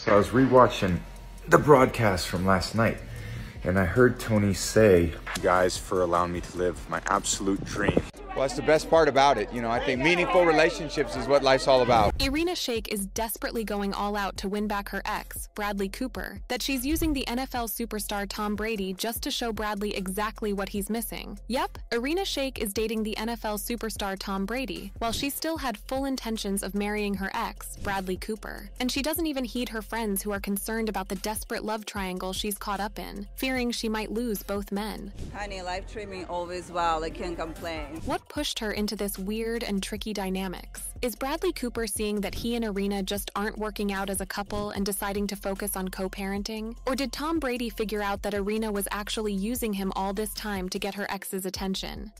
So I was rewatching the broadcast from last night, and I heard Tony say, "You guys for allowing me to live my absolute dream." Well, that's the best part about it. You know, I think meaningful relationships is what life's all about. Irina Shayk is desperately going all out to win back her ex, Bradley Cooper, that she's using the NFL superstar Tom Brady just to show Bradley exactly what he's missing. Yep, Irina Shayk is dating the NFL superstar Tom Brady, while she still had full intentions of marrying her ex, Bradley Cooper. And she doesn't even heed her friends who are concerned about the desperate love triangle she's caught up in, fearing she might lose both men. Honey, life treating me always well. I can't complain. What pushed her into this weird and tricky dynamics? Is Bradley Cooper seeing that he and Irina just aren't working out as a couple and deciding to focus on co-parenting? Or did Tom Brady figure out that Irina was actually using him all this time to get her ex's attention?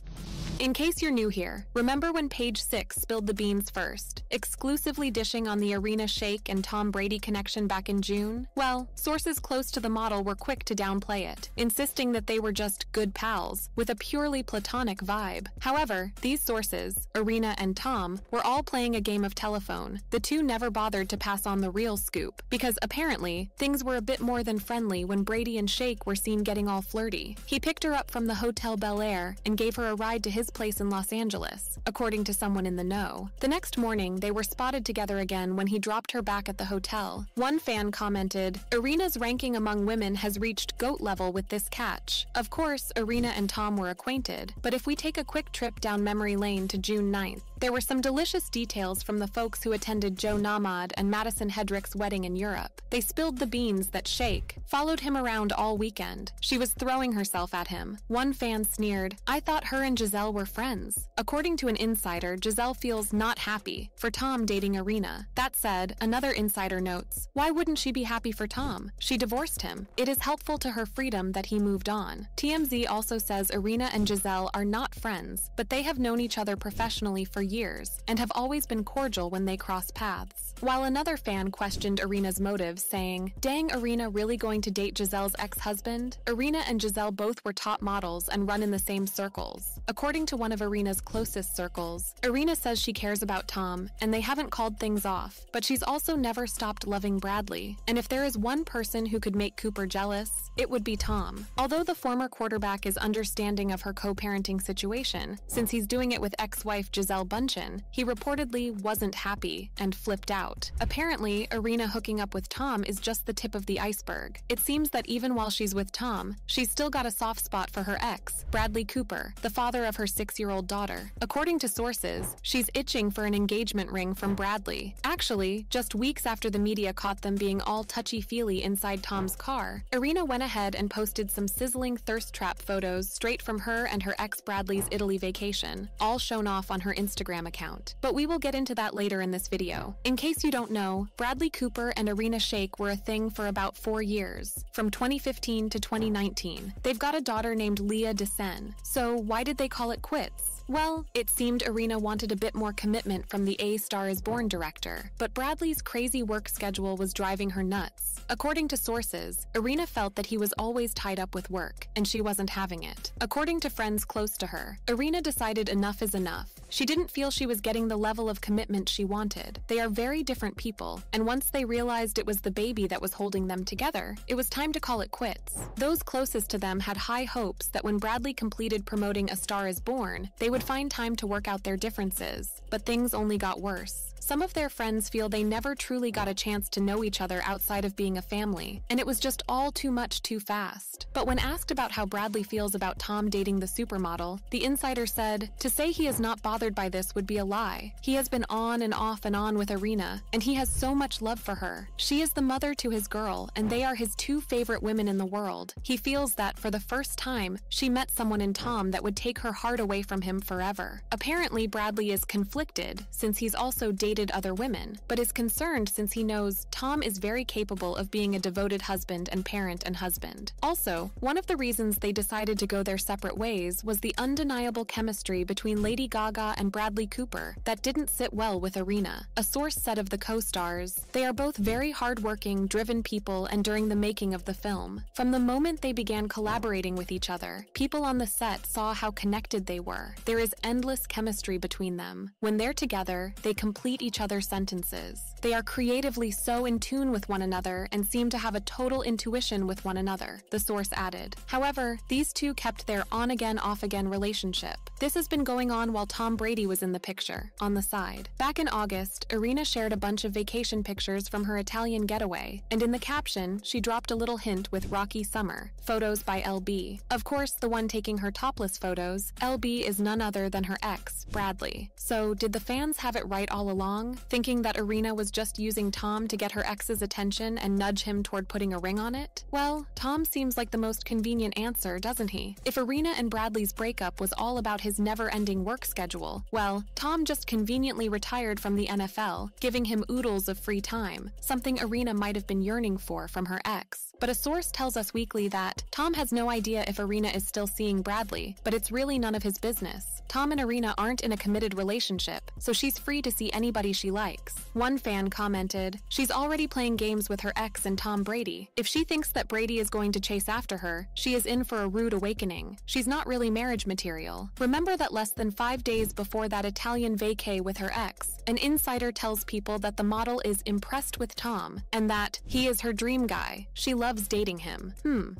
In case you're new here, remember when Page 6 spilled the beans first, exclusively dishing on the Irina Shayk and Tom Brady connection back in June? Well, sources close to the model were quick to downplay it, insisting that they were just good pals, with a purely platonic vibe. However, these sources, Irina and Tom, were all playing a game of telephone. The two never bothered to pass on the real scoop, because apparently, things were a bit more than friendly when Brady and Shayk were seen getting all flirty. He picked her up from the Hotel Bel Air and gave her a ride to his place in Los Angeles, according to someone in the know. The next morning, they were spotted together again when he dropped her back at the hotel. One fan commented, "Irina's ranking among women has reached GOAT level with this catch." Of course, Irina and Tom were acquainted, but if we take a quick trip down memory lane to June 9th, there were some delicious details from the folks who attended Joe Namath and Madison Hedrick's wedding in Europe. They spilled the beans that Shayk followed him around all weekend. She was throwing herself at him. One fan sneered, "I thought her and Gisele were friends." According to an insider, Gisele feels not happy for Tom dating Irina. That said, another insider notes, why wouldn't she be happy for Tom? She divorced him. It is helpful to her freedom that he moved on. TMZ also says Irina and Gisele are not friends, but they have known each other professionally for years and have always been cordial when they cross paths. While another fan questioned Irina's motives, saying, "Dang, Irina really going to date Gisele's ex-husband?" Irina and Gisele both were top models and run in the same circles. According to one of Irina's closest circles, Irina says she cares about Tom and they haven't called things off, but she's also never stopped loving Bradley. And if there is one person who could make Cooper jealous, it would be Tom. Although the former quarterback is understanding of her co-parenting situation, since he's doing it with ex-wife Gisele Bündchen, he reportedly wasn't happy and flipped out. Apparently, Irina hooking up with Tom is just the tip of the iceberg. It seems that even while she's with Tom, she's still got a soft spot for her ex, Bradley Cooper, the father of her 6-year-old daughter. According to sources, she's itching for an engagement ring from Bradley. Actually, just weeks after the media caught them being all touchy-feely inside Tom's car, Irina went ahead and posted some sizzling thirst trap photos straight from her and her ex Bradley's Italy vacation, all shown off on her Instagram account. But we will get into that later in this video. In case you don't know, Bradley Cooper and Irina Shayk were a thing for about 4 years, from 2015 to 2019. They've got a daughter named Leah Desen. So why did they call it quits? Well, it seemed Irina wanted a bit more commitment from the A Star is Born director, but Bradley's crazy work schedule was driving her nuts. According to sources, Irina felt that he was always tied up with work, and she wasn't having it. According to friends close to her, Irina decided enough is enough. She didn't feel she was getting the level of commitment she wanted. They are very different people, and once they realized it was the baby that was holding them together, it was time to call it quits. Those closest to them had high hopes that when Bradley completed promoting A Star is Born, they would find time to work out their differences, but things only got worse. Some of their friends feel they never truly got a chance to know each other outside of being a family, and it was just all too much too fast. But when asked about how Bradley feels about Tom dating the supermodel, the insider said, "To say he is not bothered by this would be a lie. He has been on and off and on with Irina, and he has so much love for her. She is the mother to his girl, and they are his 2 favorite women in the world. He feels that, for the first time, she met someone in Tom that would take her heart away from him forever." Apparently, Bradley is conflicted, since he's also dated other women, but is concerned since he knows Tom is very capable of being a devoted husband and parent and husband. Also, one of the reasons they decided to go their separate ways was the undeniable chemistry between Lady Gaga and Bradley Cooper that didn't sit well with Irina. A source said of the co-stars, "They are both very hardworking, driven people, and during the making of the film, from the moment they began collaborating with each other, people on the set saw how connected they were. There is endless chemistry between them. When they're together, they complete complete each other's sentences. They are creatively so in tune with one another and seem to have a total intuition with one another, the source added. However, these two kept their on-again, off-again relationship. This has been going on while Tom Brady was in the picture, on the side. Back in August, Irina shared a bunch of vacation pictures from her Italian getaway, and in the caption, she dropped a little hint with Rocky Summer, photos by LB. Of course, the one taking her topless photos, LB is none other than her ex, Bradley. So, did the fans have it right all along, thinking that Irina was just using Tom to get her ex's attention and nudge him toward putting a ring on it? Well, Tom seems like the most convenient answer, doesn't he? If Irina and Bradley's breakup was all about his never-ending work schedule, well, Tom just conveniently retired from the NFL, giving him oodles of free time, something Irina might have been yearning for from her ex. But a source tells Us Weekly that Tom has no idea if Irina is still seeing Bradley, but it's really none of his business. Tom and Irina aren't in a committed relationship, so she's free to see anybody she likes. One fan commented, "She's already playing games with her ex and Tom Brady. If she thinks that Brady is going to chase after her, she is in for a rude awakening. She's not really marriage material." Remember that less than 5 days before that Italian vacay with her ex, an insider tells people that the model is impressed with Tom and that he is her dream guy. She loves dating him.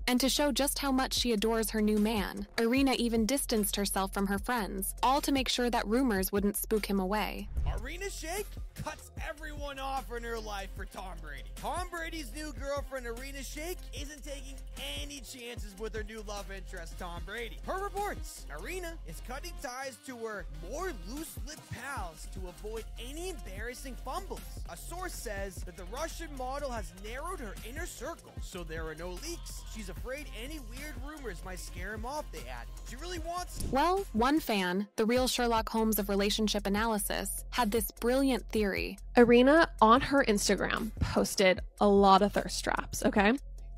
And to show just how much she adores her new man, Irina even distanced herself from her friends, all to make sure that rumors wouldn't spook him away. Irina Shayk cuts everyone off in her life for Tom Brady. Tom Brady's new girlfriend, Irina Shayk, isn't taking any chances with her new love interest, Tom Brady. Per reports, Irina is cutting ties to her more loose-lipped pals to avoid any embarrassing fumbles. A source says that the Russian model has narrowed her inner circle, so there are no leaks. She's afraid any weird rumors might scare him off, they add. She really wants... Well, one fan, the real Sherlock Holmes of relationship analysis, had this brilliant theory. Irina, on her Instagram, posted a lot of thirst traps, okay?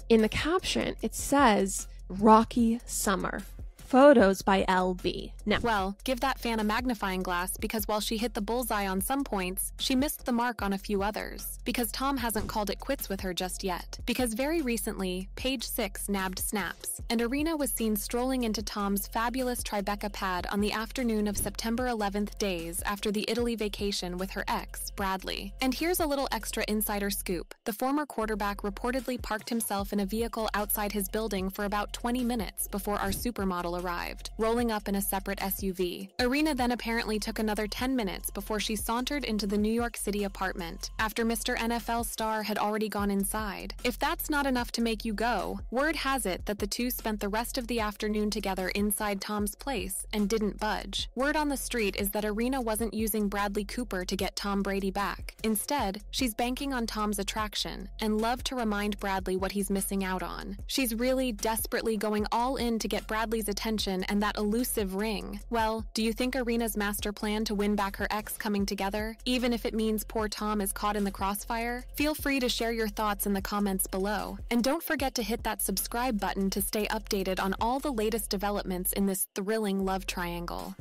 In the caption, it says, Rocky Summer. Photos by LB. Now, well, give that fan a magnifying glass, because while she hit the bullseye on some points, she missed the mark on a few others. Because Tom hasn't called it quits with her just yet. Because very recently, Page 6 nabbed snaps, and Irina was seen strolling into Tom's fabulous Tribeca pad on the afternoon of September 11th, days after the Italy vacation with her ex, Bradley. And here's a little extra insider scoop. The former quarterback reportedly parked himself in a vehicle outside his building for about 20 minutes before our supermodel arrived, rolling up in a separate SUV. Irina then apparently took another 10 minutes before she sauntered into the New York City apartment, after Mr. NFL star had already gone inside. If that's not enough to make you go, word has it that the two spent the rest of the afternoon together inside Tom's place and didn't budge. Word on the street is that Irina wasn't using Bradley Cooper to get Tom Brady back. Instead, she's banking on Tom's attraction and loved to remind Bradley what he's missing out on. She's really desperately going all in to get Bradley's attention and that elusive ring. Well, do you think Irina's master plan to win back her ex coming together, even if it means poor Tom is caught in the crossfire? Feel free to share your thoughts in the comments below. And don't forget to hit that subscribe button to stay updated on all the latest developments in this thrilling love triangle.